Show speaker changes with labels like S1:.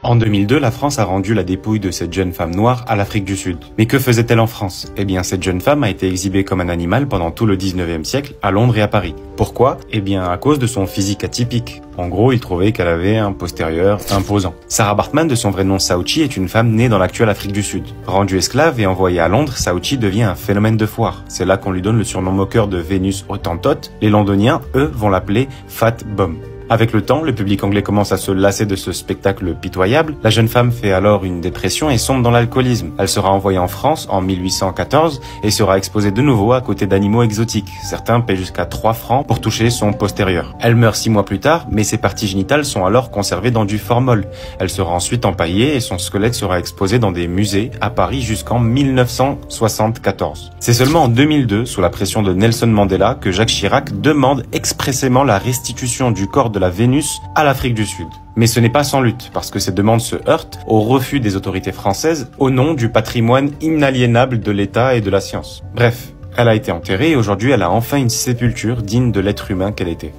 S1: En 2002, la France a rendu la dépouille de cette jeune femme noire à l'Afrique du Sud. Mais que faisait-elle en France? Eh bien, cette jeune femme a été exhibée comme un animal pendant tout le 19e siècle à Londres et à Paris. Pourquoi? Eh bien, à cause de son physique atypique. En gros, il trouvait qu'elle avait un postérieur imposant. Sarah Baartman, de son vrai nom Saouchi, est une femme née dans l'actuelle Afrique du Sud. Rendue esclave et envoyée à Londres, Saouchi devient un phénomène de foire. C'est là qu'on lui donne le surnom moqueur de Vénus Hottentote. Les Londoniens, eux, vont l'appeler Fat Bomb. Avec le temps, le public anglais commence à se lasser de ce spectacle pitoyable. La jeune femme fait alors une dépression et sombre dans l'alcoolisme. Elle sera envoyée en France en 1814 et sera exposée de nouveau à côté d'animaux exotiques. Certains paient jusqu'à 3 francs pour toucher son postérieur. Elle meurt 6 mois plus tard, mais ses parties génitales sont alors conservées dans du formol. Elle sera ensuite empaillée et son squelette sera exposé dans des musées à Paris jusqu'en 1974. C'est seulement en 2002, sous la pression de Nelson Mandela, que Jacques Chirac demande expressément la restitution du corps de la Vénus à l'Afrique du Sud. Mais ce n'est pas sans lutte, parce que ces demandes se heurtent au refus des autorités françaises au nom du patrimoine inaliénable de l'État et de la science. Bref, elle a été enterrée et aujourd'hui elle a enfin une sépulture digne de l'être humain qu'elle était.